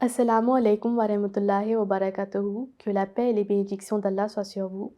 Assalamu alaikum wa rahmatullahi wa barakatuhu. Que la paix et les bénédictions d'Allah soient sur vous.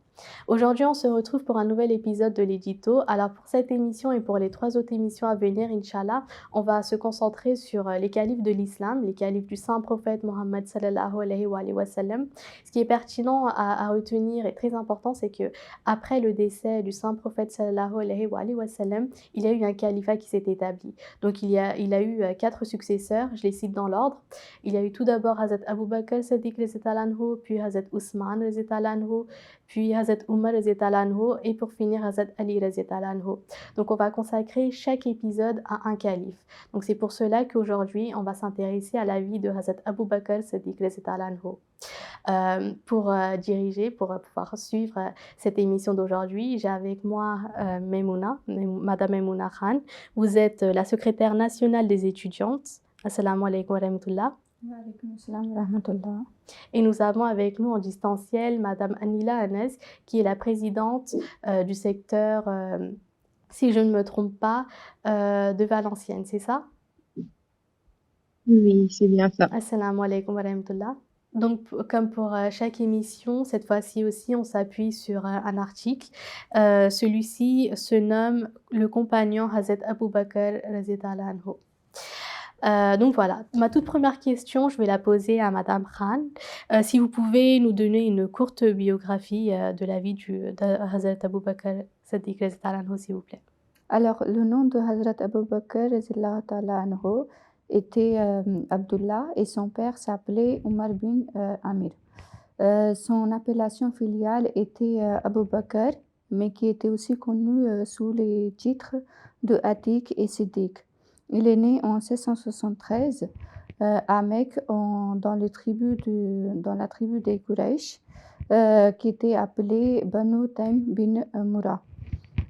Aujourd'hui, on se retrouve pour un nouvel épisode de l'édito. Alors, pour cette émission et pour les 3 autres émissions à venir, Inch'Allah, on va se concentrer sur les califes de l'islam, les califes du saint prophète Mohammed sallallahu alayhi wa sallam. Ce qui est pertinent à retenir et très important, c'est que après le décès du saint prophète sallallahu alayhi wa sallam, il y a eu un califat qui s'est établi. Donc, il a eu 4 successeurs, je les cite dans l'ordre. Il y a eu tout d'abord Hazrat Abu Bakr Siddiq radhiyallahu anhu, puis Hazrat Ousmane radhiyallahu anhu, puis Hazrat Omar radhiyallahu anhu et pour finir Hazrat Ali radhiyallahu anhu. Donc on va consacrer chaque épisode à un calife. Donc c'est pour cela qu'aujourd'hui on va s'intéresser à la vie de Hazrat Abu Bakr Siddiq radhiyallahu anhu. Pour pouvoir suivre cette émission d'aujourd'hui, j'ai avec moi Madame Memouna Khan. Vous êtes la secrétaire nationale des étudiantes. Assalamu alaikum wa rahmatullah. Wa alaykoum assalam wa rahmatullah. Et nous avons avec nous en distanciel Madame Anila Anes, qui est la présidente du secteur, si je ne me trompe pas, de Valenciennes, c'est ça? Oui, c'est bien ça. Assalamu alaikum wa rahmatullah. Donc, comme pour chaque émission, cette fois-ci aussi, on s'appuie sur un article. Celui-ci se nomme Le compagnon Hazrat Abu Bakr radhiyallahu anhu. Donc voilà, ma toute première question, je vais la poser à Madame Khan. Si vous pouvez nous donner une courte biographie de la vie de Hazrat Abu Bakr Siddiq radhiyallahu anhu, s'il vous plaît. Alors, le nom de Hazrat Abu Bakr radhiyallahu ta'ala anhu était Abdullah et son père s'appelait Omar bin Amir. Son appellation filiale était Abu Bakr, mais qui était aussi connu sous les titres de Atiq et Siddiq. Il est né en 1673 à Mecque dans la tribu des Quraysh, qui était appelée Banu Taym bin Murrah.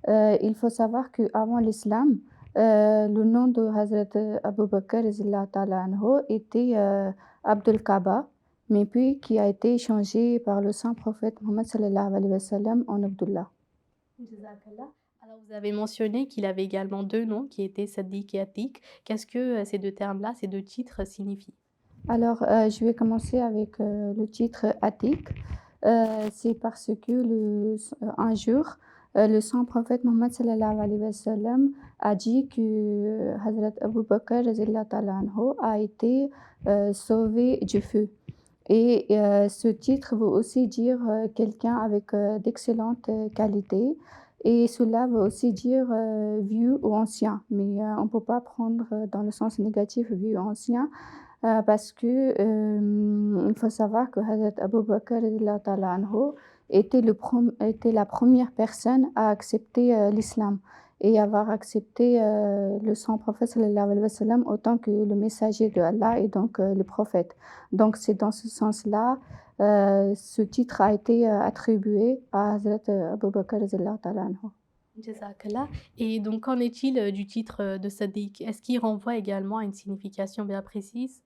Il faut savoir qu'avant l'islam, le nom de Hazrat Abu Bakr radhiyallahu ta'ala anhu était Abdul Kaaba, mais puis qui a été changé par le saint prophète Mohammed sallallahu alayhi wa sallam en Abdullah. Jazakallah. Alors vous avez mentionné qu'il avait également 2 noms qui étaient Siddiq et Atiq. Qu'est-ce que ces 2 termes-là, ces 2 titres signifient? Alors, je vais commencer avec le titre Atiq. C'est parce que un jour, le saint prophète Mohammed sallallahu alayhi wa sallam a dit que Hazrat Abu Bakr radhiyallahu ta'ala anhu a été sauvé du feu. Et ce titre veut aussi dire quelqu'un avec d'excellentes qualités. Et cela veut aussi dire vieux ou ancien. Mais on ne peut pas prendre dans le sens négatif vieux ou ancien. Parce que il faut savoir que Hazrat Abu Bakr radhiyallahu ta'ala anhu était la première personne à accepter l'islam et avoir accepté le saint prophète sallallahu alayhi wa sallam autant que le messager de Allah et donc le prophète. Donc c'est dans ce sens-là, ce titre a été attribué à Hazrat Abu Bakr radhiyallahu ta'ala anhu. Jazakallah. Et donc qu'en est-il du titre de Siddiq? Est-ce qu'il renvoie également à une signification bien précise?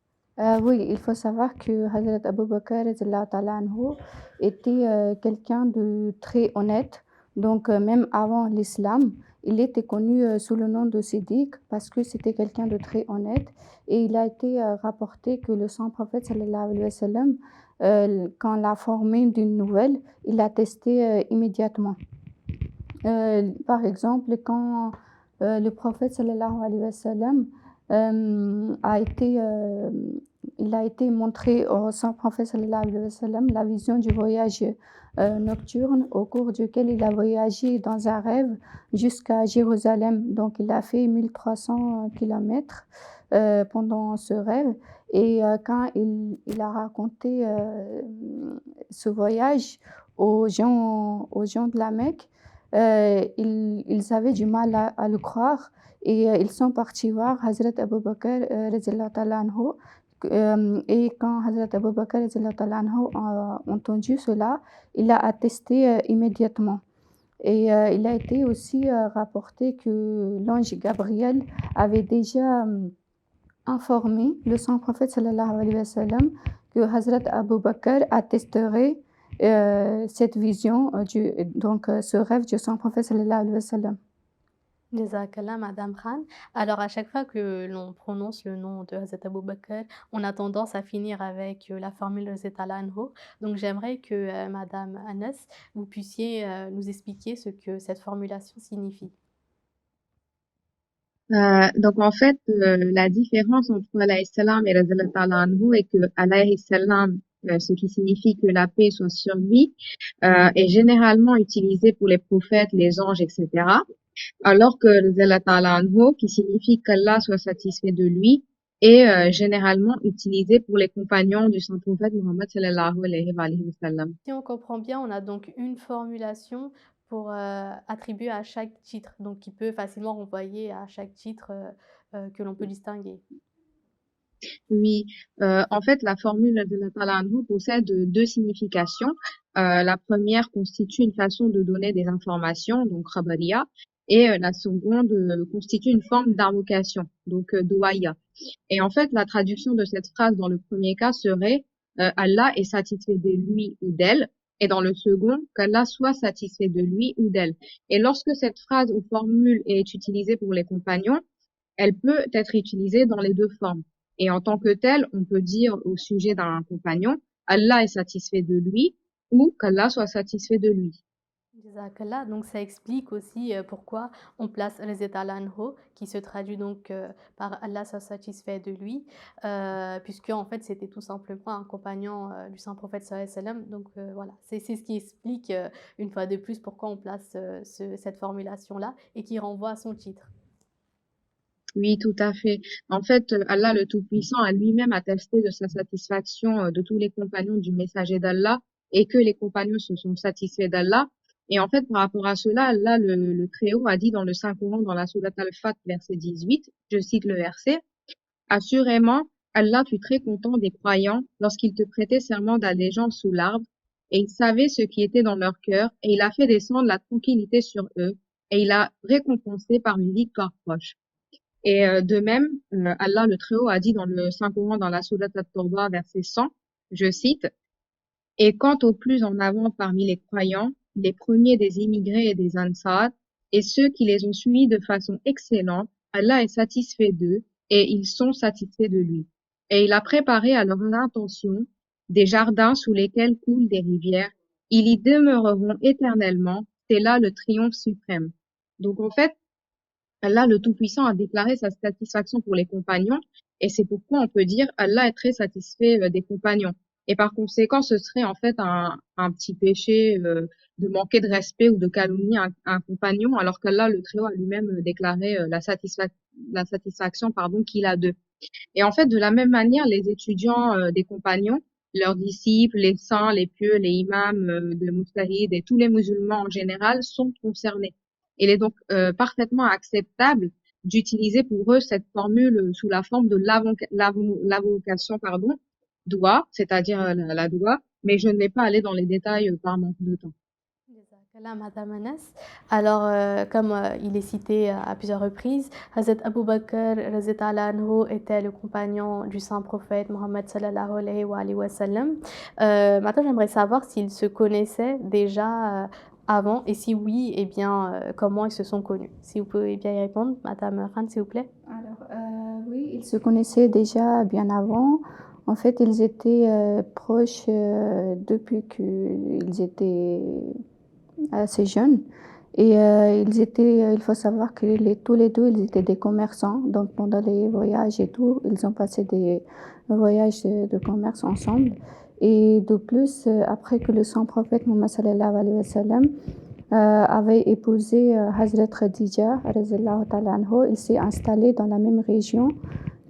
Oui, il faut savoir que Hazrat Abu Bakr radhiyallahu ta'ala anhu était quelqu'un de très honnête. Donc, même avant l'islam, il était connu sous le nom de Siddiq parce que c'était quelqu'un de très honnête. Et il a été rapporté que le saint prophète sallallahu alayhi wa sallam, quand l'a formé d'une nouvelle, il l'a testé immédiatement. Par exemple, quand le prophète sallallahu alayhi wa sallam il a été montré au saint prophète sallallahu alayhi wa sallam la vision du voyage nocturne au cours duquel il a voyagé dans un rêve jusqu'à Jérusalem. Donc il a fait 1300 kilomètres pendant ce rêve. Et quand il a raconté ce voyage aux gens de la Mecque, ils avaient du mal à le croire. Et ils sont partis voir Hazrat Abu Bakr radhiyallahu ta'ala anhu. Et quand Hazrat Abu Bakr radhiyallahu ta'ala anhu a entendu cela, il a attesté immédiatement. Et il a été aussi rapporté que l'ange Gabriel avait déjà informé le saint prophète sallallahu alayhi wa sallam que Hazrat Abu Bakr attesterait cette vision, ce rêve du saint prophète sallallahu alayhi wa sallam. Jazakallah, Madame Khan. Alors, à chaque fois que l'on prononce le nom de Hazrat Abou Bakr, on a tendance à finir avec la formule Radiyallahu anhu. Donc, j'aimerais que Madame Anas, vous puissiez nous expliquer ce que cette formulation signifie. Donc en fait, la différence entre alayhi salam et Razallahu ta'ala anhu est que alayhi salam, ce qui signifie que la paix soit sur lui, est généralement utilisé pour les prophètes, les anges, etc. Alors que Razallahu ta'ala anhu, qui signifie qu'Allah soit satisfait de lui, est généralement utilisé pour les compagnons du saint prophète Muhammad sallallahu alayhi wa sallam. Si on comprend bien, on a donc une formulation pour attribuer à chaque titre, donc qui peut facilement renvoyer à chaque titre que l'on peut distinguer. Oui, en fait, la formule de la Talanhu possède deux significations. La première constitue une façon de donner des informations, donc khabariya, et la seconde constitue une forme d'invocation, donc douaya. Et en fait, la traduction de cette phrase dans le premier cas serait Allah est satisfait de lui ou d'elle, et dans le second, qu'Allah soit satisfait de lui ou d'elle. Et lorsque cette phrase ou formule est utilisée pour les compagnons, elle peut être utilisée dans les deux formes. Et en tant que telle, on peut dire au sujet d'un compagnon, Allah est satisfait de lui ou qu'Allah soit satisfait de lui. Jazakallah, donc ça explique aussi pourquoi on place Radiyallahu anhu, qui se traduit donc par Allah soit satisfait de lui, puisque en fait c'était tout simplement un compagnon du saint prophète sallallahu alayhi wa sallam. Donc voilà, c'est ce qui explique une fois de plus pourquoi on place cette formulation-là et qui renvoie à son titre. Oui, tout à fait. En fait, Allah le Tout-Puissant a lui-même attesté de sa satisfaction de tous les compagnons du messager d'Allah et que les compagnons se sont satisfaits d'Allah. Et en fait, par rapport à cela, Allah le Très-Haut a dit dans le Saint-Coran, dans la Sourate Al-Fat, verset 18, je cite le verset, assurément, Allah fut très content des croyants lorsqu'ils te prêtaient serment d'allégeance sous l'arbre, et il savait ce qui était dans leur cœur, et il a fait descendre la tranquillité sur eux, et il a récompensé par une victoire proche. Et de même, Allah le Très-Haut a dit dans le Saint-Coran, dans la Sourate At-Tawbah, verset 100, je cite, et quant aux plus en avant parmi les croyants, les premiers des immigrés et des Ansar, et ceux qui les ont suivis de façon excellente, Allah est satisfait d'eux et ils sont satisfaits de lui. Et il a préparé à leur intention des jardins sous lesquels coulent des rivières. Ils y demeureront éternellement. C'est là le triomphe suprême. Donc en fait, Allah le Tout-Puissant a déclaré sa satisfaction pour les compagnons et c'est pourquoi on peut dire Allah est très satisfait des compagnons. Et par conséquent, ce serait en fait un petit péché de manquer de respect ou de calomnier un compagnon, alors qu'Allah le Très-Haut a lui-même déclaré la satisfaction pardon, qu'il a d'eux. Et en fait, de la même manière, les étudiants des compagnons, leurs disciples, les saints, les pieux, les imams de Moustahid et tous les musulmans en général sont concernés. Il est donc parfaitement acceptable d'utiliser pour eux cette formule sous la forme de l'avocation, pardon, doua, c'est-à-dire la doua, mais je ne vais pas aller dans les détails par manque de temps. Jazakallah, Madame Anas. Alors, comme il est cité à plusieurs reprises, Hazrat Abu Bakr radiyallahu anhu était le compagnon du saint prophète Mohammed sallallahu alayhi wa sallam. Maintenant, j'aimerais savoir s'ils se connaissaient déjà avant et si oui, eh bien, comment ils se sont connus. Si vous pouvez bien y répondre, Madame Khan, s'il vous plaît. Alors, oui, ils se connaissaient déjà bien avant. En fait, ils étaient proches depuis qu'ils étaient assez jeunes. Et il faut savoir que tous les deux, ils étaient des commerçants. Donc, pendant les voyages et tout, ils ont passé des voyages de commerce ensemble. Et de plus, après que le saint prophète Mohammed sallallahu alayhi wa sallam avait épousé Hazrat Khadija, radhiyallahu ta'ala anhu, il s'est installé dans la même région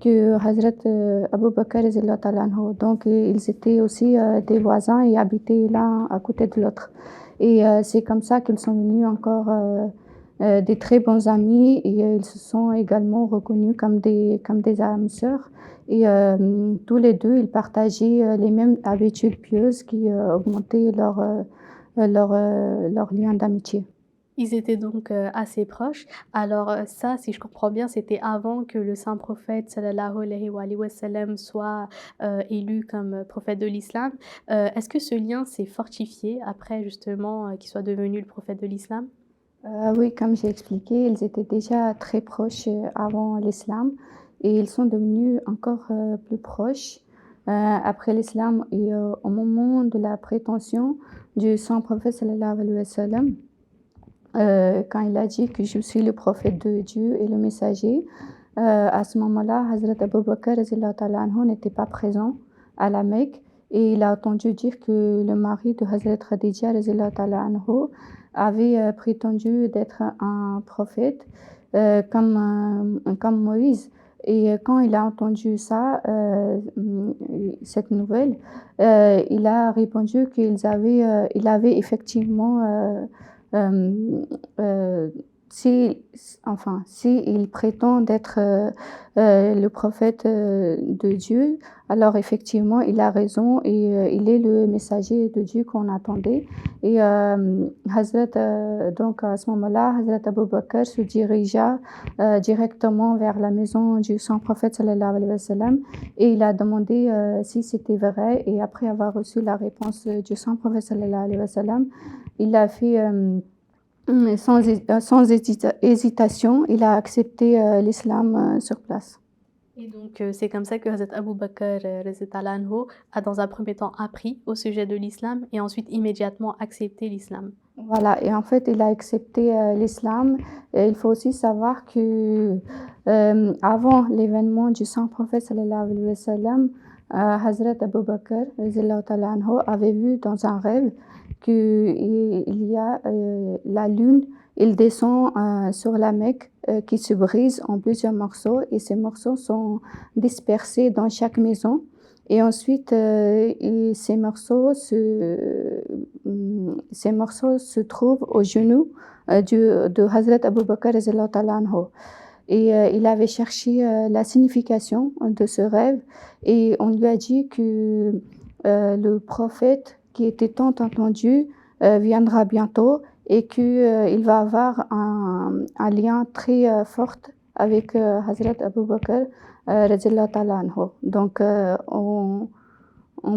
que Hazrat Abu Bakr, radhiyallahu ta'ala anhu. Donc, ils étaient aussi des voisins et habitaient l'un à côté de l'autre. Et c'est comme ça qu'ils sont venus encore des très bons amis et ils se sont également reconnus comme des âmes sœurs. Et tous les deux, ils partageaient les mêmes habitudes pieuses qui augmentaient leur lien d'amitié. Ils étaient donc assez proches. Alors ça, si je comprends bien, c'était avant que le saint prophète sallallahu alayhi wa sallam soit élu comme prophète de l'islam. Est-ce que ce lien s'est fortifié après justement qu'il soit devenu le prophète de l'islam? Oui, comme j'ai expliqué, ils étaient déjà très proches avant l'islam et ils sont devenus encore plus proches après l'islam et au moment de la prétention du saint prophète sallallahu alayhi wa sallam, quand il a dit que je suis le prophète de Dieu et le messager, à ce moment-là, Hazrat Abu Bakr radhiyallahu ta'ala anhu n'était pas présent à la Mecque et il a entendu dire que le mari de Hazrat Khadija radhiyallahu ta'ala anhu avait prétendu d'être un prophète comme Moïse. Et quand il a entendu ça, cette nouvelle, il a répondu il avait effectivement si, enfin, si il prétend d'être le prophète de Dieu, alors effectivement, il a raison et il est le messager de Dieu qu'on attendait. Et donc à ce moment-là, Hazrat Abu Bakr se dirigea directement vers la maison du saint prophète sallallahu alayhi wa sallam et il a demandé si c'était vrai. Et après avoir reçu la réponse du saint prophète sallallahu alayhi wa sallam, il a fait sans hésitation, il a accepté l'islam sur place. Et donc, c'est comme ça que Hazrat Abu Bakr radhiyallahu anhu a dans un premier temps appris au sujet de l'islam et ensuite immédiatement accepté l'islam. Voilà, et en fait, il a accepté l'islam. Et il faut aussi savoir que avant l'événement du saint prophète sallallahu alayhi wa sallam, Hazrat Abu Bakr radhiyallahu ta'ala anhu avait vu dans un rêve qu'il y a la lune, il descend sur la Mecque qui se brise en plusieurs morceaux et ces morceaux sont dispersés dans chaque maison. Et ensuite, ces morceaux se trouvent aux genoux de Hazrat Abu Bakr radhiyallahu ta'ala anhu. Et il avait cherché la signification de ce rêve et on lui a dit que le prophète qui était tant attendu viendra bientôt et qu'il va avoir un lien très fort avec Hazrat Abu Bakr radhiyallahu ta'ala anhu. Donc on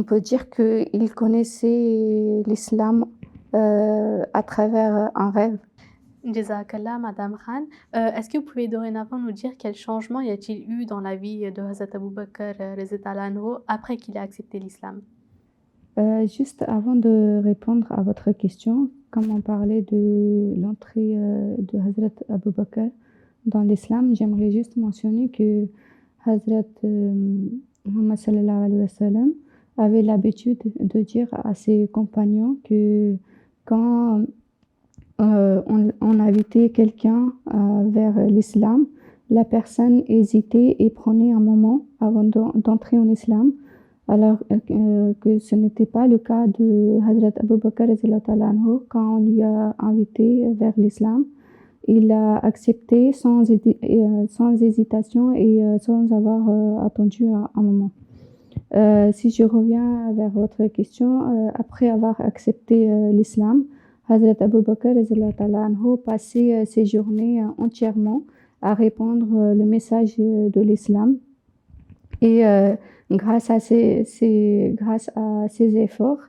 peut dire qu'il connaissait l'islam à travers un rêve. Jazakallah, Madame Khan. Est-ce que vous pouvez dorénavant nous dire quel changement y a-t-il eu dans la vie de Hazrat Abu Bakr radhiyallahu anhu après qu'il a accepté l'islam? Juste avant de répondre à votre question, comme on parlait de l'entrée de Hazrat Abu Bakr dans l'islam, j'aimerais juste mentionner que Hazrat Muhammad sallallahu alayhi wa sallam avait l'habitude de dire à ses compagnons que quand on invitait quelqu'un vers l'islam, la personne hésitait et prenait un moment avant d'entrer en islam, alors que ce n'était pas le cas de Hazrat Abu Bakr radhiyallahu ta'ala anhu quand on lui a invité vers l'islam. Il a accepté sans hésitation et sans avoir attendu un moment. Si je reviens vers votre question, après avoir accepté l'islam, Hazrat Abu Bakr radhiyallahu ta'ala anhu passait ses journées entièrement à répandre le message de l'islam. Et grâce à ses efforts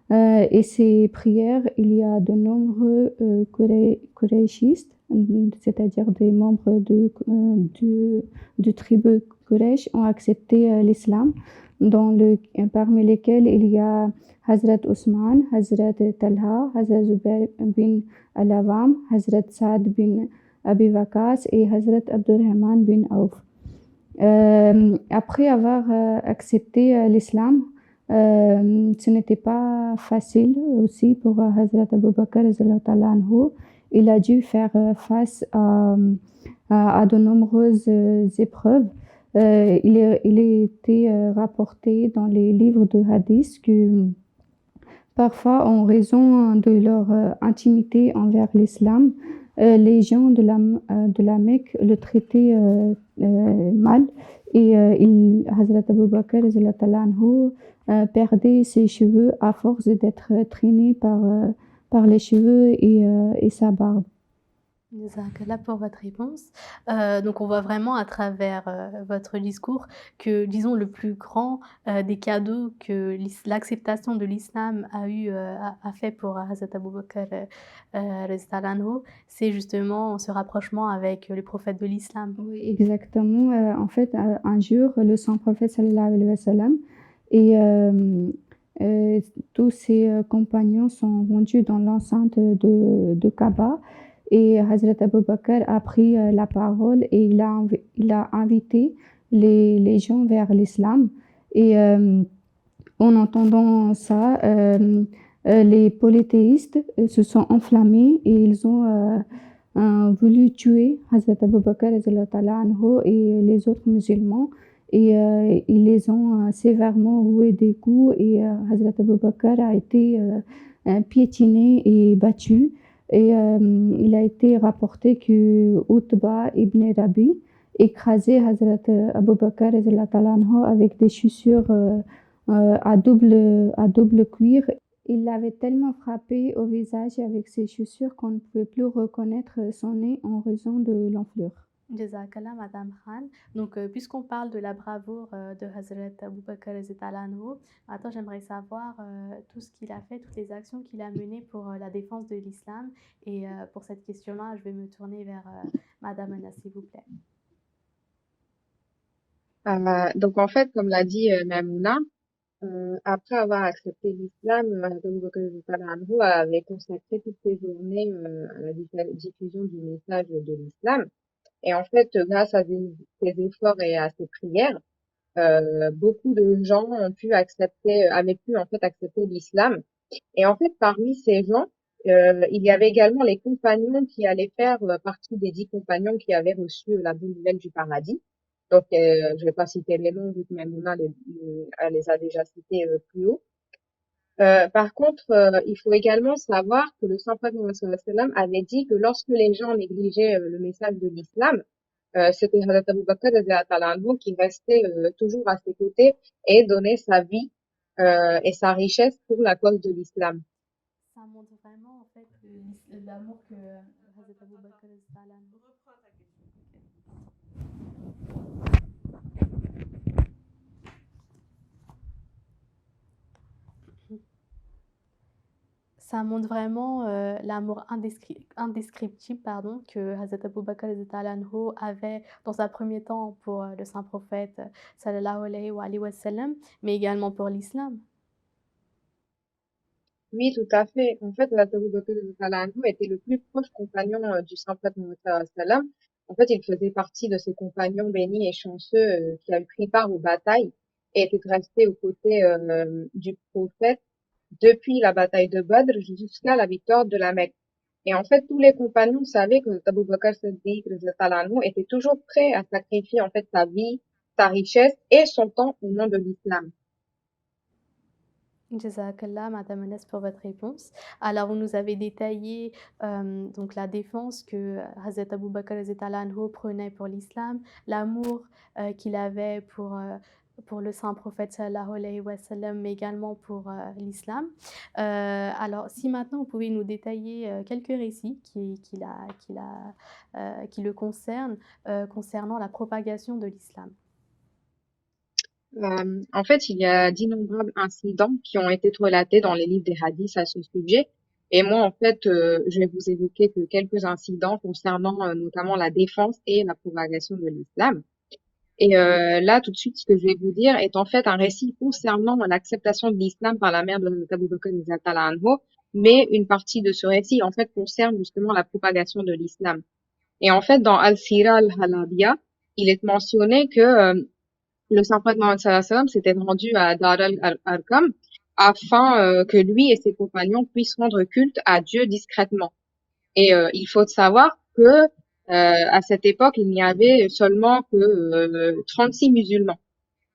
et ses prières, il y a de nombreux Qurayshistes, c'est-à-dire des membres de tribu Quraysh, ont accepté l'islam, parmi lesquels il y a Hazrat Ousmane, Hazrat Talha, Hazrat Zubair bin Al-Awam, Hazrat Saad bin Abi Waqas et Hazrat Abdurrahman bin Auf. Après avoir accepté l'islam, ce n'était pas facile aussi pour Hazrat Abu Bakr radhiyallahu ta'ala anhu. Il a dû faire face à de nombreuses épreuves. Il était rapporté dans les livres de hadith que parfois, en raison de leur intimité envers l'islam, les gens de la Mecque le traitaient mal et Hazrat Abu Bakr radhiyallahu ta'ala anhu perdait ses cheveux à force d'être traîné par les cheveux et sa barbe. Jazakallah pour votre réponse. Donc on voit vraiment à travers, votre discours que, disons, le plus grand, des cadeaux que l'acceptation de l'islam a fait pour Hazrat Abou Bakr, radiyallahu anhu, c'est justement ce rapprochement avec le prophète de l'islam. Oui, exactement. En fait, un jour, le saint prophète sallallahu alayhi wa sallam et tous ses compagnons sont rendus dans l'enceinte de Kaaba et Hazrat Abu Bakr a pris la parole et il a invité les gens vers l'islam. Et en entendant ça, les polythéistes se sont enflammés et ils ont voulu tuer Hazrat Abu Bakr anhu, et les autres musulmans. Et ils les ont sévèrement roué des coups et Hazrat Abu Bakr a été piétiné et battu. Et il a été rapporté que Utba ibn Rabi écrasait Hazrat Abu Bakr anhu avec des chaussures à double cuir. Il l'avait tellement frappé au visage avec ses chaussures qu'on ne pouvait plus reconnaître son nez en raison de l'enflure. Jazakallah, Madame Khan. Donc, puisqu'on parle de la bravoure de Hazrat Abu Bakr radiyallahu anhu, maintenant j'aimerais savoir tout ce qu'il a fait, toutes les actions qu'il a menées pour la défense de l'islam. Et pour cette question-là, je vais me tourner vers Madame Anna, s'il vous plaît. Donc en fait, comme l'a dit Mamouna, après avoir accepté l'islam, Abu Bakr radhiyallahu anhu avait consacré toutes ses journées à la diffusion du message de l'islam. Et en fait, grâce à ses efforts et à ses prières, beaucoup de gens avaient pu en fait accepter l'islam. Et en fait, parmi ces gens, il y avait également les compagnons qui allaient faire partie des 10 compagnons qui avaient reçu la bonne nouvelle du paradis. Donc, je vais pas citer les noms vu que Maimouna elle les a déjà cités plus haut. Par contre, il faut également savoir que le saint prophète Mohammed sallallahu alayhi wa sallam avait dit que lorsque les gens négligeaient le message de l'islam, c'était Hazrat Abu Bakr radhiyallahu anhu qui restait toujours à ses côtés et donnait sa vie et sa richesse pour la cause de l'islam. Ça montre vraiment en fait l'amour que Hazrat Abu Bakr radhiyallahu anhu. Ça montre vraiment l'amour indescriptible pardon, que Hazrat Abu Bakr radhiyallahu anhu avait dans un premier temps pour le saint prophète sallallahu alayhi wa sallam, mais également pour l'islam. Oui, tout à fait. En fait, Hazrat Abu Bakr radhiyallahu anhu était le plus proche compagnon du saint prophète Mohammed sallallahu alayhi wa sallam. En fait, il faisait partie de ces compagnons bénis et chanceux qui avaient pris part aux batailles et étaient restés aux côtés du prophète depuis la bataille de Badr jusqu'à la victoire de la Mecque. Et en fait, tous les compagnons savaient que Abu Bakr Siddiq radhiyallahu anhu était toujours prêt à sacrifier en fait sa vie, sa richesse et son temps au nom de l'islam. Jazakallah, Madame Anas, pour votre réponse. Alors, vous nous avez détaillé donc la défense que Hazrat Abu Bakr radhiyallahu anhu prenait pour l'islam, l'amour qu'il avait pour le saint prophète sallallahu alayhi wa sallam, mais également pour l'islam. Alors, si maintenant vous pouvez nous détailler quelques récits qui le concernent, concernant la propagation de l'islam. En fait, il y a d'innombrables incidents qui ont été relatés dans les livres des hadiths à ce sujet. Et moi, en fait, je vais vous évoquer que quelques incidents concernant notamment la défense et la propagation de l'islam. Et là, tout de suite, ce que je vais vous dire est en fait un récit concernant l'acceptation de l'islam par la mère de Abu Bakr radhiyallahu anhu, mais une partie de ce récit, en fait, concerne justement la propagation de l'islam. Et en fait, dans Al-Sira al-Halabiyya, il est mentionné que le saint prophète Mohammed sallallahu alayhi wa sallam s'était rendu à Dar al-Arqam afin que lui et ses compagnons puissent rendre culte à Dieu discrètement. Et il faut savoir que à cette époque, il n'y avait seulement que 36 musulmans.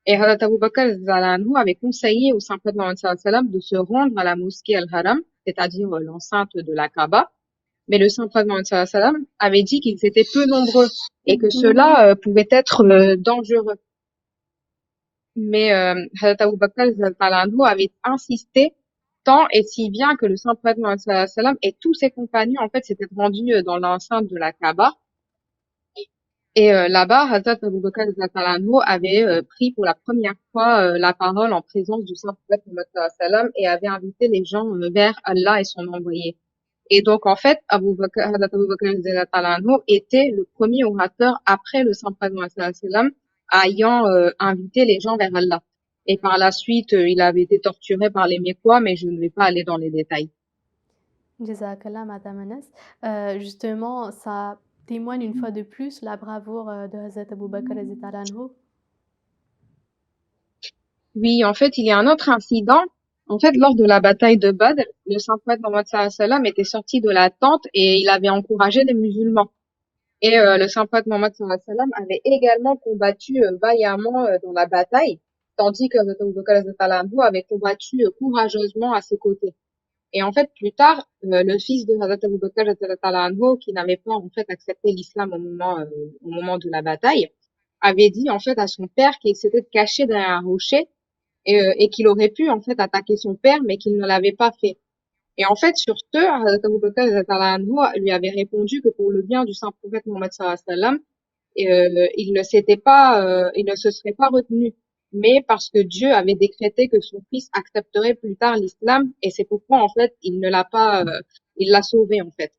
Et Hazrat Abu Bakr radhiyallahu anhu avait conseillé au saint prophète Mohammed sallallahu alayhi wa sallam de se rendre à la mosquée Al-Haram, c'est-à-dire l'enceinte de la Kaaba. Mais le saint prophète Mohammed sallallahu alayhi wa sallam avait dit qu'ils étaient peu nombreux et que cela pouvait être dangereux. Mais Hazrat Abu Bakr radhiyallahu anhu avait insisté tant et si bien que le saint prophète Mohammed sallallahu alayhi wa sallam et tous ses compagnons, en fait, s'étaient rendus dans l'enceinte de la Kaaba. Et là-bas, Hazrat Abu Bakr radhiyallahu anhu avait pris pour la première fois la parole en présence du saint prophète Mohammed sallallahu alayhi wa sallam et avait invité les gens vers Allah et son envoyé. Et donc, en fait, Hazrat Abu Bakr radhiyallahu anhu était le premier orateur après le saint prophète Mohammed sallallahu alayhi wa sallam ayant invité les gens vers Allah. Et par la suite, il avait été torturé par les Mécois, mais je ne vais pas aller dans les détails. Jazakallah, Madame Anas. Justement, ça témoigne une fois de plus la bravoure de Hazrat Abu Bakr radhiyallahu anhu. Oui, en fait, il y a un autre incident. En fait, lors de la bataille de Badr, le saint prophète Mohammed sallallahu alayhi wa sallam était sorti de la tente et il avait encouragé les musulmans. Et le saint prophète Mohammed sallallahu alayhi wa sallam avait également combattu vaillamment dans la bataille, tandis que Hazrat Abu Bakr radhiyallahu anhu avait combattu courageusement à ses côtés. Et en fait, plus tard, le fils de Hazrat Abu Bakr radhiyallahu anhu, qui n'avait pas en fait accepté l'islam au moment de la bataille, avait dit en fait à son père qu'il s'était caché derrière un rocher et qu'il aurait pu en fait attaquer son père, mais qu'il ne l'avait pas fait. Et en fait, sur ce, Hazrat Abu Bakr radhiyallahu anhu lui avait répondu que pour le bien du saint prophète Mohammed sallallahu alayhi wa sallam, il ne se serait pas retenu, mais parce que Dieu avait décrété que son fils accepterait plus tard l'islam, et c'est pourquoi en fait il ne l'a pas, il l'a sauvé en fait.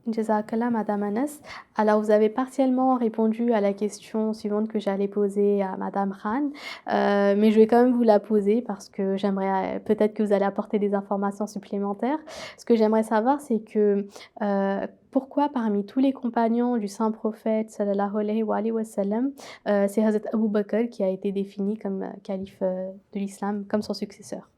Jazakallah, Madame Anas. Alors, vous avez partiellement répondu à la question suivante que j'allais poser à Madame Khan, mais je vais quand même vous la poser parce que j'aimerais peut-être que vous allez apporter des informations supplémentaires. Ce que j'aimerais savoir, c'est que pourquoi parmi tous les compagnons du saint prophète sallallahu alayhi wa sallam, c'est Hazrat Abu Bakr qui a été défini comme calife de l'islam, comme son successeur?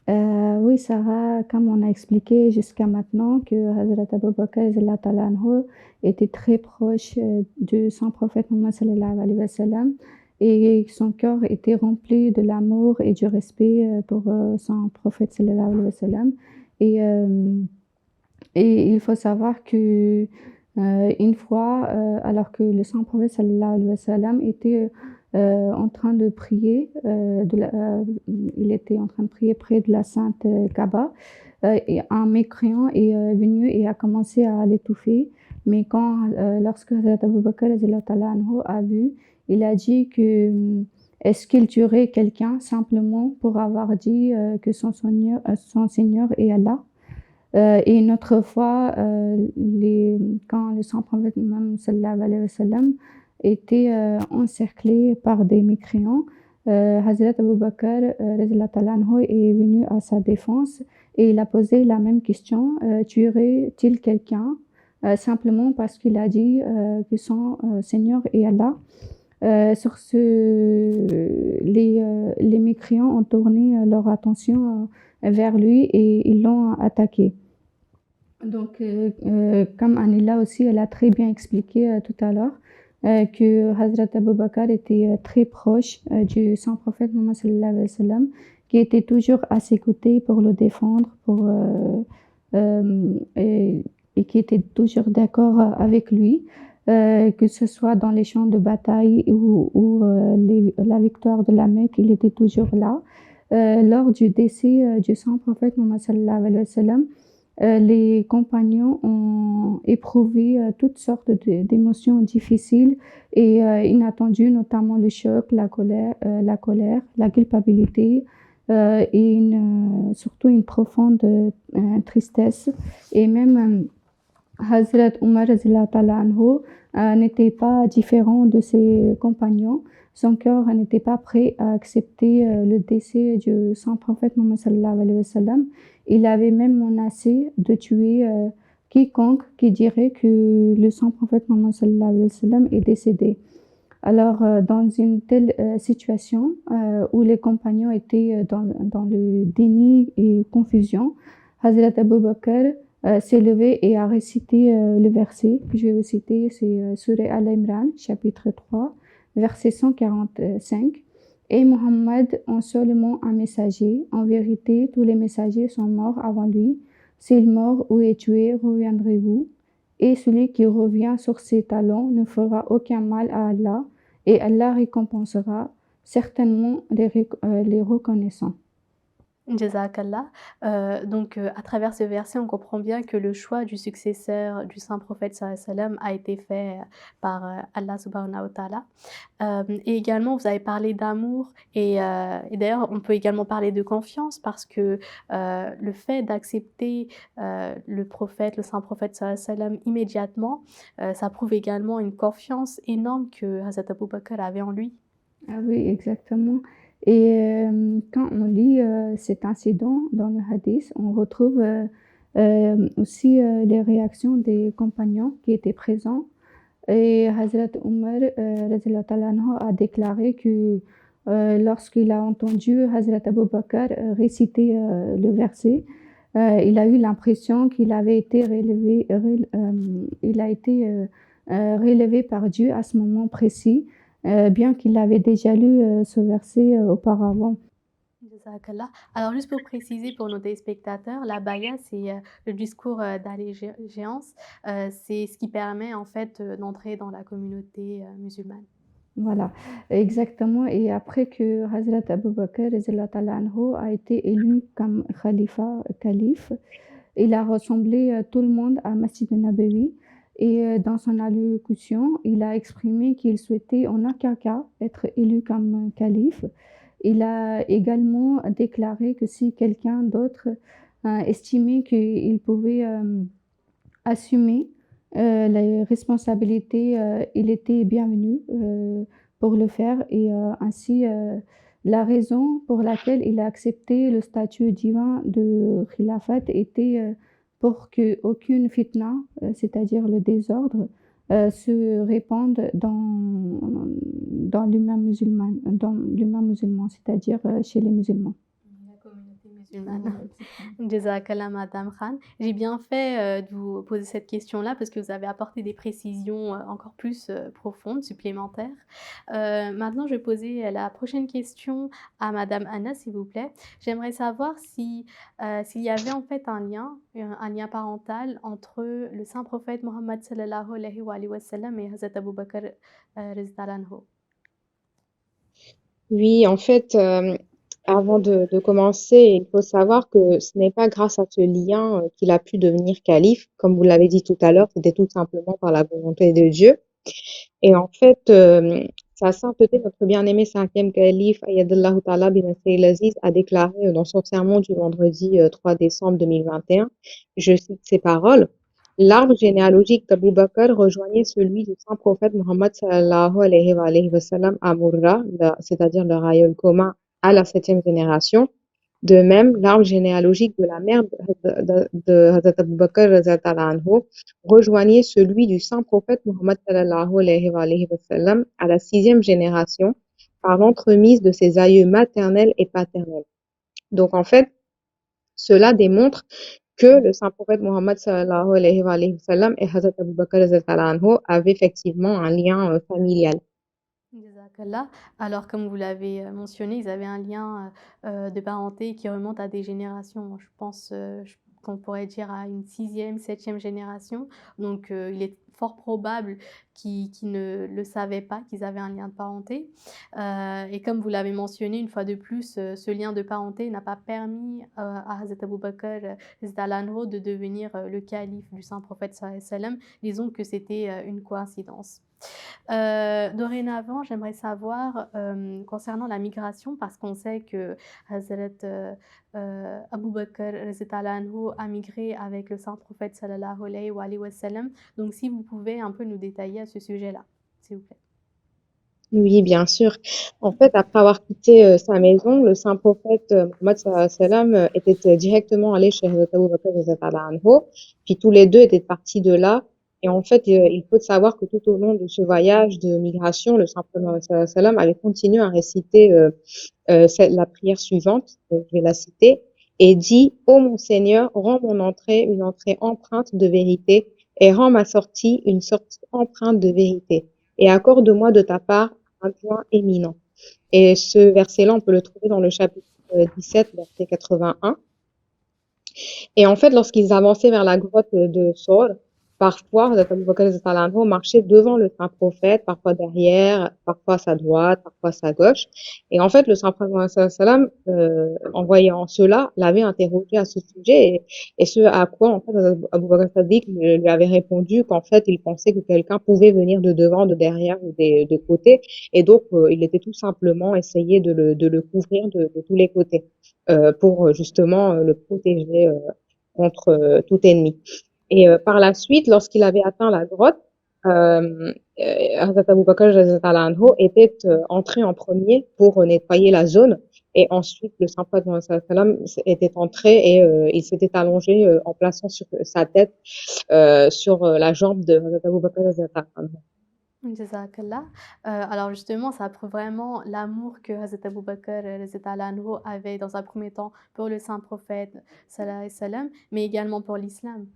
Oui, Sarah, comme on a expliqué jusqu'à maintenant que Hazrat Abu Bakr radhiyallahu ta'ala anhu était très proche du saint prophète Mohammed sallallahu alayhi wa sallam et son cœur était rempli de l'amour et du respect pour son prophète sallallahu alayhi wa sallam. Et, euh, et il faut savoir que une fois, alors que le saint prophète sallallahu alayhi wa sallam était en train de prier, il était en train de prier près de la Sainte Kaaba, et un mécréant est venu et a commencé à l'étouffer. Mais lorsque Hazrat Abu Bakr radhiyallahu ta'ala anhu a vu, il a dit que est-ce qu'il tuerait quelqu'un simplement pour avoir dit que son Seigneur est Allah. Et une autre fois, quand le saint prophète Mohammed sallallahu alayhi wa sallam était encerclé par des mécréants, Hazrat Abu Bakr radhiyallahu ta'ala anhu est venu à sa défense et il a posé la même question, tuerait-il quelqu'un simplement parce qu'il a dit que son Seigneur est Allah. Sur ce, les mécréants ont tourné leur attention vers lui et ils l'ont attaqué. Donc, comme Anila aussi, elle a très bien expliqué tout à l'heure, que Hazrat Abu Bakr était très proche du saint prophète Mohammed sallallahu alayhi wa sallam, qui était toujours à ses côtés pour le défendre, et qui était toujours d'accord avec lui, que ce soit dans les champs de bataille ou la victoire de la Mecque, il était toujours là. Lors du décès du saint prophète Mohammed sallallahu alayhi wa sallam, les compagnons ont éprouvé toutes sortes d'émotions difficiles et inattendues, notamment le choc, la colère, la culpabilité et surtout une profonde tristesse. Et même Hazrat Umar radhiyallahu ta'ala anhu n'était pas différent de ses compagnons. Son cœur n'était pas prêt à accepter le décès du saint prophète Mohammed sallallahu alayhi wa sallam. Il avait même menacé de tuer quiconque qui dirait que le saint prophète Mohammed sallallahu alayhi wa sallam est décédé. Alors, dans une telle situation où les compagnons étaient dans le déni et confusion, Hazrat Abu Bakr s'est levé et a récité le verset que je vais vous citer, c'est Surah Al-Imran, chapitre 3, verset 145. Et Mohammed en seulement un messager. En vérité, tous les messagers sont morts avant lui. S'il meurt ou est tué, reviendrez-vous. Et celui qui revient sur ses talons ne fera aucun mal à Allah, et Allah récompensera certainement les reconnaissants. Jazakallah. À travers ce verset, on comprend bien que le choix du successeur du saint prophète sallallahu alayhi wa sallam a été fait, par, Allah subhanahu wa ta'ala. Et également, vous avez parlé d'amour et d'ailleurs, on peut également parler de confiance parce que, le fait d'accepter, le prophète, le saint prophète sallallahu alayhi wa sallam immédiatement, ça prouve également une confiance énorme que Hazrat Abu Bakr avait en lui. Ah oui, exactement. Et quand on lit cet incident dans le hadith, on retrouve aussi les réactions des compagnons qui étaient présents. Et Hazrat Umar radiallahu ta'ala anhu, a déclaré que lorsqu'il a entendu Hazrat Abu Bakr réciter le verset, il a eu l'impression qu'il avait été il a été relevé par Dieu à ce moment précis, bien qu'il avait déjà lu ce verset auparavant. Jazakallah. Alors juste pour préciser pour nos téléspectateurs, la baya, c'est, le discours, d'allégeance, c'est ce qui permet en fait, d'entrer dans la communauté, musulmane. Voilà, exactement. Et après que Hazrat Abu Bakr radhiyallahu ta'ala anhu a été élu comme calife, il a rassemblé tout le monde à Masjid Nabawi et dans son allocution, il a exprimé qu'il souhaitait en aucun cas être élu comme calife. Il a également déclaré que si quelqu'un d'autre estimait qu'il pouvait assumer les responsabilités, il était bienvenu pour le faire et ainsi la raison pour laquelle il a accepté le statut divin de khilafat était pour qu'aucune fitna, c'est-à-dire le désordre, se répande dans l'humain musulman, c'est-à-dire chez les musulmans. La communauté musulmane. Voilà, exactement. Jazakallah Madame Khan. J'ai bien fait, de vous poser cette question-là parce que vous avez apporté des précisions, encore plus, profondes, supplémentaires. Maintenant je vais poser la prochaine question à Madame Anna, s'il vous plaît. J'aimerais savoir si, s'il y avait en fait un lien parental entre le saint prophète Mohammed sallallahu alayhi wa sallam et Hazrat Abu Bakr, radhiyallahu anhu. Oui, en fait, avant de commencer, il faut savoir que ce n'est pas grâce à ce lien qu'il a pu devenir calife. Comme vous l'avez dit tout à l'heure, c'était tout simplement par la volonté de Dieu. Et en fait, Sa Sainteté, notre bien-aimé cinquième calife, Ayadallahu Ta'ala bin Nasser Aziz, a déclaré dans son sermon du vendredi 3 décembre 2021, je cite ces paroles, l'arbre généalogique d'Abu Bakr rejoignait celui du saint prophète Mohammed sallallahu alayhi wa sallam à Murra, c'est-à-dire leur aïeul commun à la septième génération. De même, l'arbre généalogique de la mère de Hazrat Abu Bakr radhiyallahu anhu rejoignait celui du saint prophète Mohammed sallallahu alayhi wa sallam à la sixième génération par l'entremise de ses aïeux maternels et paternels. Donc en fait, cela démontre que le saint prophète Mohammed sallallahu alayhi wa sallam et Hazrat Abu Bakr radhiyallahu anhu avaient effectivement un lien familial. Jazakallah. Alors comme vous l'avez, mentionné, ils avaient un lien, de parenté qui remonte à des générations. Je pense, qu'on pourrait dire à une 6e, 7e génération. Donc, il est fort probable qu'ils ne le savaient pas, qu'ils avaient un lien de parenté. Et comme vous l'avez mentionné, une fois de plus, ce lien de parenté n'a pas permis, à Hazrat Abu Bakr, radhiyallahu anhu de devenir, le calife du saint prophète sallallahu alayhi wa sallam. Disons que c'était, une coïncidence. Dorénavant, j'aimerais savoir, concernant la migration, parce qu'on sait que Hazrat, Abu Bakr radhiyallahu anhu a migré avec le saint prophète sallallahu alayhi wa sallam. Donc si vous pouvez un peu nous détailler à ce sujet-là, s'il vous plaît. Oui, bien sûr. En fait, après avoir quitté sa maison, le saint prophète Mohammed sallallahu alayhi wa sallam était directement allé chez Hazrat Abu Bakr radhiyallahu anhu. Puis tous les deux étaient partis de là. Et en fait, il faut savoir que tout au long de ce voyage de migration, le saint prophète Mohammed sallallahu alayhi wa sallam avait continué à réciter la prière suivante, je vais la citer, et dit, ô mon Seigneur, rends mon entrée une entrée empreinte de vérité, et rends ma sortie une sortie empreinte de vérité, et accorde-moi de ta part un point éminent. Et ce verset-là, on peut le trouver dans le chapitre 17, verset 81. Et en fait, lorsqu'ils avançaient vers la grotte de Sor, parfois, Hazrat Abu Bakr radhiyallahu anhu marchait devant le saint prophète, parfois derrière, parfois à sa droite, parfois à sa gauche. Et en fait, le saint prophète Mohammed sallallahu alayhi wa sallam, en voyant cela, l'avait interrogé à ce sujet et ce à quoi, en fait, Abu Bakr Sadiq lui avait répondu qu'en fait, il pensait que quelqu'un pouvait venir de devant, de derrière ou de côté. Et donc, il était tout simplement essayé de le couvrir de tous les côtés, pour justement le protéger contre tout ennemi. Et par la suite, lorsqu'il avait atteint la grotte, Hazrat Abu Bakr radhiyallahu anhu était entré en premier pour nettoyer la zone. Et ensuite, le saint prophète Mohammed sallallahu alayhi wa sallam était entré et il s'était allongé en plaçant sur sa tête sur la jambe de Hazrat Abu Bakr radhiyallahu anhu. Jazakallah. Alors justement, ça prouve vraiment l'amour que Hazrat Abu Bakr radhiyallahu anhu avait dans un premier temps pour le saint prophète sallallahu alayhi wa sallam, mais également pour l'islam.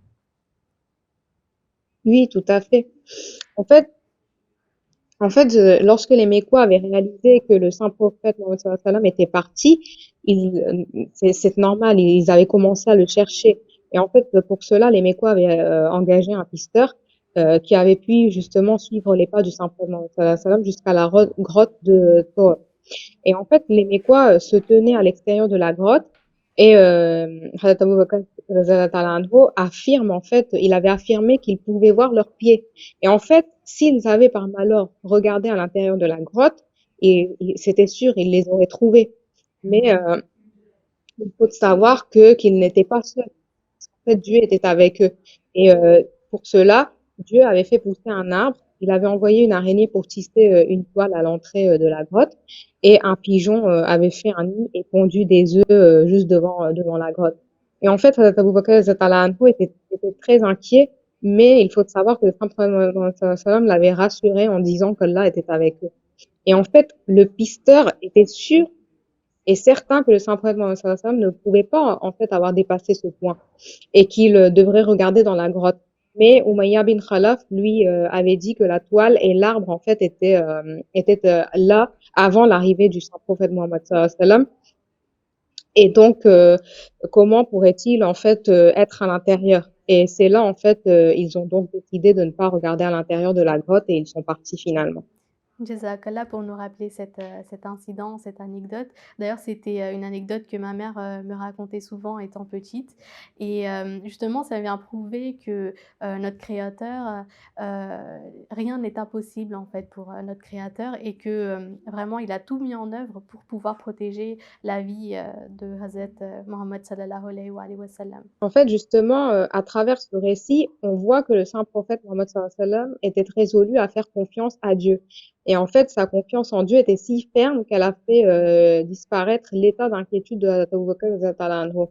Oui, tout à fait. En fait, lorsque les Mécois avaient réalisé que le saint prophète Mohammed sallallahu alayhi wa sallam était parti, c'est normal, ils avaient commencé à le chercher. Et en fait, pour cela, les Mécois avaient engagé un pisteur qui avait pu justement suivre les pas du saint prophète Mohammed sallallahu alayhi wa sallam jusqu'à la grotte de Thor. Et en fait, les Mécois se tenaient à l'extérieur de la grotte et Hazrat Abu Bakr radhiyallahu anhu affirme en fait, il avait affirmé qu'ils pouvaient voir leurs pieds. Et en fait, s'ils avaient par malheur regardé à l'intérieur de la grotte, c'était sûr, ils les auraient trouvés. Mais il faut savoir que qu'ils n'étaient pas seuls. En fait, Dieu était avec eux. Et pour cela, Dieu avait fait pousser un arbre. Il avait envoyé une araignée pour tisser une toile à l'entrée de la grotte. Et un pigeon avait fait un nid et pondu des œufs juste devant la grotte. Et en fait, Hazrat Abu Bakr radhiyallahu anhu était très inquiet, mais il faut savoir que le prophète Mohammed sallallahu alayhi wa sallam l'avait rassuré en disant qu'Allah était avec eux. Et en fait, le pisteur était sûr et certain que le saint prophète Mohammed sallallahu alayhi wa sallam ne pouvait pas en fait avoir dépassé ce point et qu'il devrait regarder dans la grotte. Mais Umayya bin Khalaf, lui, avait dit que la toile et l'arbre, en fait, étaient là avant l'arrivée du saint prophète Mohammed sallallahu alayhi wa sallam. Et donc, comment pourrait-il, en fait, être à l'intérieur? Et c'est là, en fait, ils ont donc décidé de ne pas regarder à l'intérieur de la grotte et ils sont partis finalement. Jazakallah pour nous rappeler cet incident, cette anecdote. D'ailleurs, c'était, une anecdote que ma mère, me racontait souvent étant petite et justement, ça vient prouver que, notre créateur, rien n'est impossible en fait pour, notre créateur et que, vraiment il a tout mis en œuvre pour pouvoir protéger la vie, de Hazrat, Mohammed sallallahu alayhi wa sallam. En fait, justement, à travers ce récit, on voit que le saint prophète Mohammed sallallahu alayhi wa sallam était résolu à faire confiance à Dieu. Et en fait, sa confiance en Dieu était si ferme qu'elle a fait disparaître l'état d'inquiétude de Hazrat Abu Bakr radhiyallahu anhu.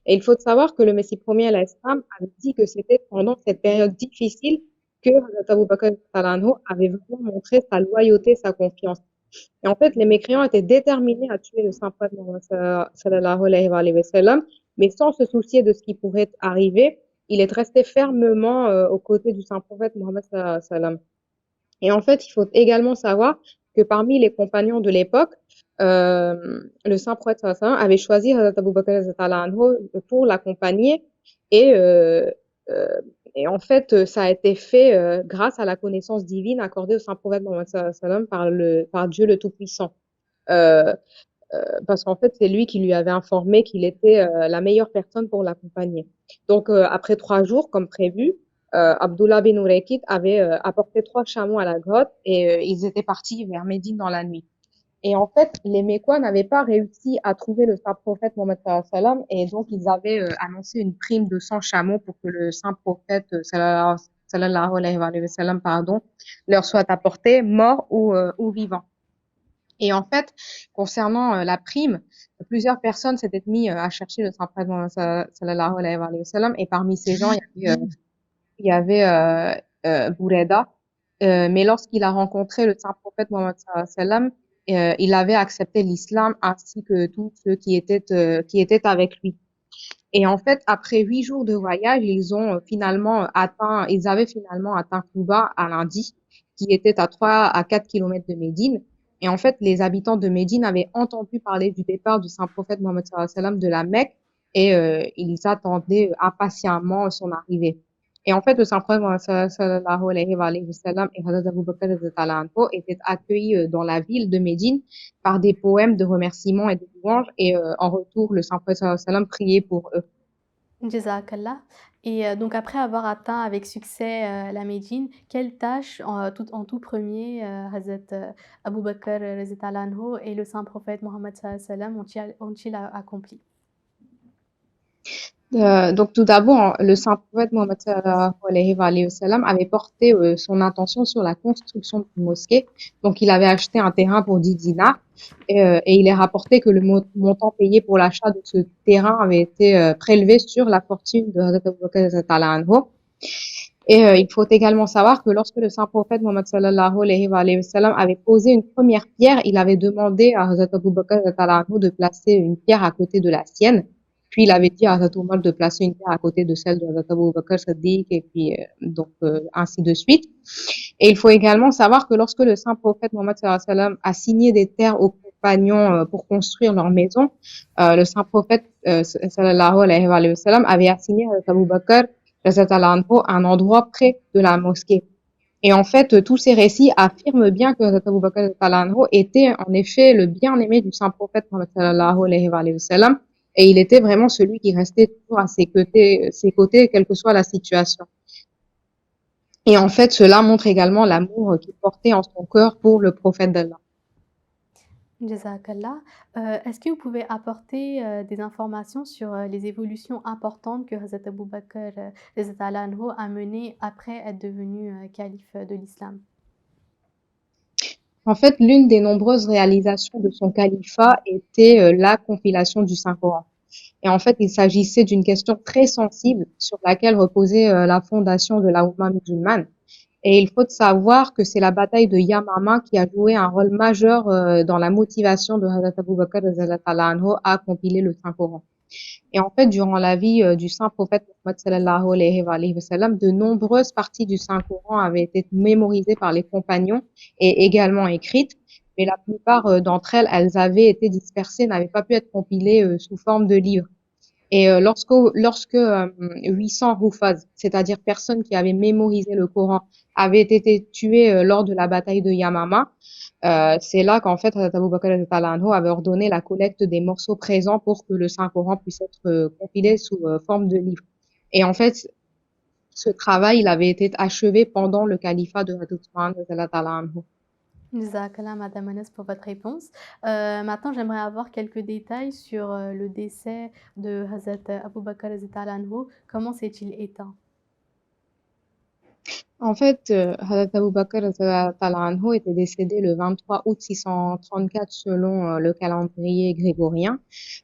Et il faut savoir que le Messie premier alayhi salam avait dit que c'était pendant cette période difficile que Hazrat Abu Bakr radhiyallahu anhu avait vraiment montré sa loyauté, sa confiance. Et en fait, les mécréants étaient déterminés à tuer le saint prophète Mohammed sallallahu alayhi wa sallam, mais sans se soucier de ce qui pourrait arriver, il est resté fermement aux côtés du saint prophète Mohammed sallallahu alayhi wa sallam. Et en fait, il faut également savoir que parmi les compagnons de l'époque, le saint prophète sallallahu alayhi wa sallam avait choisi Hazrat Abu Bakr radhiyallahu anhu pour l'accompagner et et en fait, ça a été fait grâce à la connaissance divine accordée au saint prophète Mohammed sallallahu alayhi wa sallam par Dieu le Tout-Puissant. Euh, Parce qu'en fait, c'est lui qui lui avait informé qu'il était la meilleure personne pour l'accompagner. Donc, après 3 jours, comme prévu, Abdullah bin Ureykit avait apporté 3 chameaux à la grotte et ils étaient partis vers Médine dans la nuit. Et en fait, les Mécois n'avaient pas réussi à trouver le saint prophète Mohammed sallallahu alayhi wa sallam et donc ils avaient annoncé une prime de 100 chameaux pour que le saint prophète sallallahu alayhi wa sallam, pardon, leur soit apporté, mort ou vivant. Et en fait, concernant la prime, plusieurs personnes s'étaient mis à chercher le saint prophète Mohammed sallallahu alayhi wa sallam et parmi ces gens, il y avait Boureda. Mais lorsqu'il a rencontré le saint prophète Mohammed sallallahu alayhi wa sallam, il avait accepté l'islam ainsi que tous ceux qui étaient avec lui. Et en fait, après 8 jours de voyage, ils avaient finalement atteint Touba à lundi, qui était à 3 à 4 kilomètres de Médine. Et en fait, les habitants de Médine avaient entendu parler du départ du saint prophète Mohammed sallallahu alayhi wa sallam de la Mecque et ils attendaient impatiemment son arrivée. Et en fait, le Saint-Prophète Mohammed sallallahu alayhi wa sallam et Hazrat Abu Bakr radhiyallahu anhu étaient accueillis dans la ville de Médine par des poèmes de remerciements et de louanges. Et en retour, le Saint-Prophète sallallahu alayhi wa sallam priait pour eux. Jazakallah. Et donc après avoir atteint avec succès, la Médine, quelle tâche en tout premier, Hazrat, Abu Bakr radhiyallahu anhu et le saint prophète Mohammed sallallahu alayhi wa sallam ont-ils accompli? Donc tout d'abord, le saint prophète Mohammed sallallahu alayhi wa sallam avait porté son intention sur la construction d'une mosquée. Donc il avait acheté un terrain pour 10 dinars et il est rapporté que le montant payé pour l'achat de ce terrain avait été prélevé sur la fortune de Hazrat Abu Bakr radhiyallahu anhu. Et il faut également savoir que lorsque le saint prophète Mohammed sallallahu alayhi wa sallam avait posé une première pierre, il avait demandé à Hazrat Abu Bakr radhiyallahu anhu de placer une pierre à côté de la sienne. Puis il avait dit à Hazrat Omar de placer une pierre à côté de celle de Hazrat Abu Bakr Siddiq et puis ainsi de suite. Et il faut également savoir que lorsque le saint prophète Mohammed sallallahu alayhi wa sallam a signé des terres aux compagnons pour construire leur maison, le saint prophète sallallahu alayhi wa sallam avait assigné à Hazrat Abu Bakr un endroit près de la mosquée. Et en fait, tous ces récits affirment bien que Hazrat Abu Bakr était en effet le bien-aimé du saint prophète Mohammed sallallahu alayhi wa sallam. Et il était vraiment celui qui restait toujours à ses côtés, quelle que soit la situation. Et en fait, cela montre également l'amour qu'il portait en son cœur pour le prophète d'Allah. Jazakallah. Est-ce que vous pouvez apporter, des informations sur, les évolutions importantes que Hazrat Abu Bakr, radhiyallahu anhu a menées après être devenu, calife de l'islam? En fait, l'une des nombreuses réalisations de son califat était la compilation du Saint-Coran. Et en fait, il s'agissait d'une question très sensible sur laquelle reposait la fondation de la Oumma musulmane. Et il faut savoir que c'est la bataille de Yamama qui a joué un rôle majeur dans la motivation de Hazrat Abu Bakr radhiyallahu anhu à compiler le Saint-Coran. Et en fait, durant la vie du saint prophète Mohammed sallallahu alayhi wa sallam, de nombreuses parties du Saint-Coran avaient été mémorisées par les compagnons et également écrites. Mais la plupart d'entre elles, elles avaient été dispersées, n'avaient pas pu être compilées sous forme de livres. Et lorsque 800 Hufaz, c'est-à-dire personnes qui avaient mémorisé le Coran, avaient été tuées lors de la bataille de Yamama, c'est là qu'en fait Hazrat Abu Bakr radhiyallahu anhu avait ordonné la collecte des morceaux présents pour que le Saint-Coran puisse être compilé sous forme de livre. Et en fait, ce travail, il avait été achevé pendant le califat de Hazrat Othman radhiyallahu anhu. Jazakallah Madame Anas pour votre réponse. Maintenant j'aimerais avoir quelques détails sur, le décès de Hazrat Abu Bakr radhiyallahu anhu. Comment s'est-il éteint? En fait, Hazrat Abu Bakr radhiyallahu anhu était décédé le 23 août 634 selon le calendrier grégorien,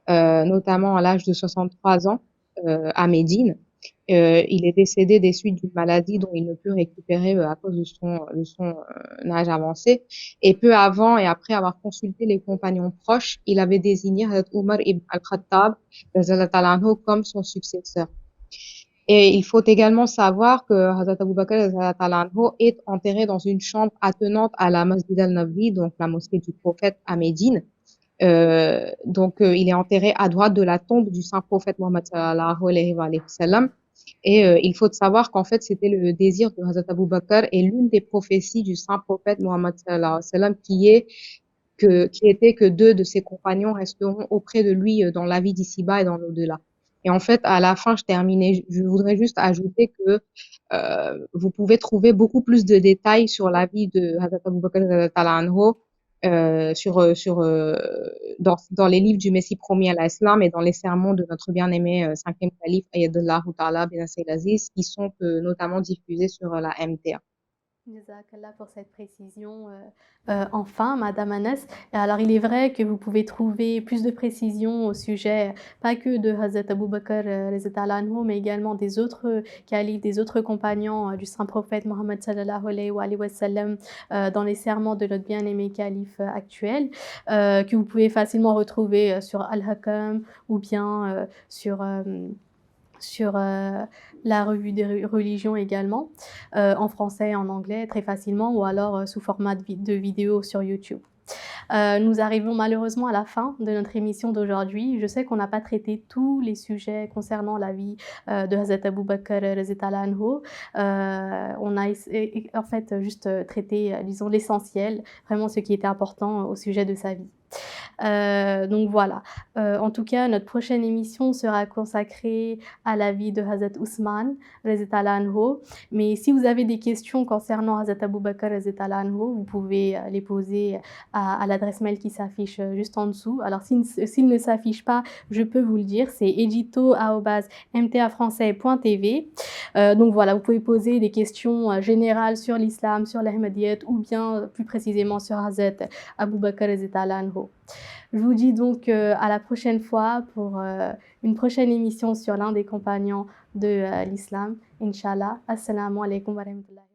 notamment à l'âge de 63 ans à Médine. Il est décédé des suites d'une maladie dont il ne put récupérer à cause de son âge avancé. Et peu avant et après avoir consulté les compagnons proches, il avait désigné Hazrat Umar ibn al-Khattab radhiyallahu anhu comme son successeur. Et il faut également savoir que Hazrat Abu Bakr radhiyallahu anhu est enterré dans une chambre attenante à la Masjid al-Nabawi, donc la mosquée du prophète à Médine. Il est enterré à droite de la tombe du saint prophète Mohammed sallallahu alayhi wa sallam. Et il faut savoir qu'en fait, c'était le désir de Hazrat Abu Bakr et l'une des prophéties du saint prophète Mohammed sallallahu alayhi wa sallam qui était que deux de ses compagnons resteront auprès de lui dans la vie d'ici-bas et dans l'au-delà. Et en fait, à la fin, je voudrais juste ajouter que vous pouvez trouver beaucoup plus de détails sur la vie de Hazrat Abu Bakr radhiyallahu anhu dans les livres du Messie premier à l'Islam et dans les sermons de notre bien-aimé cinquième calife Ayatollah Ta'ala bin Sayyid Aziz qui sont notamment diffusés sur la MTA. Jazakallah pour cette précision, enfin Madame Anas. Alors il est vrai que vous pouvez trouver plus de précisions au sujet, pas que de Hazrat Abu Bakr radhiyallahu anhu, mais également des autres califes, des autres compagnons du saint prophète Mohammed sallallahu alayhi wa sallam, dans les sermons de notre bien-aimé calife actuel, que vous pouvez facilement retrouver sur Al-Hakam ou bien sur la revue des religions également, en français et en anglais très facilement ou alors sous format de vidéo sur YouTube. Nous arrivons malheureusement à la fin de notre émission d'aujourd'hui. Je sais qu'on n'a pas traité tous les sujets concernant la vie de Hazrat Abu Bakr radhiyallahu anhu. On a en fait juste traité, disons, l'essentiel, vraiment ce qui était important au sujet de sa vie. Donc voilà. En tout cas, notre prochaine émission sera consacrée à la vie de Hazrat Ousmane radhiyallahu anhu. Mais si vous avez des questions concernant Hazrat Abu Bakr radhiyallahu anhu, vous pouvez les poser à l'adresse mail qui s'affiche juste en dessous. Alors s'il ne s'affiche pas, je peux vous le dire, c'est edito@mtafrançais.tv. Donc voilà, vous pouvez poser des questions générales sur l'islam, sur l'Ahmadiyyat ou bien plus précisément sur Hazrat Abu Bakr radhiyallahu anhu. Je vous dis donc à la prochaine fois pour une prochaine émission sur l'un des compagnons de l'islam. Inch'Allah. Assalamu alaikum wa rahmatullahi.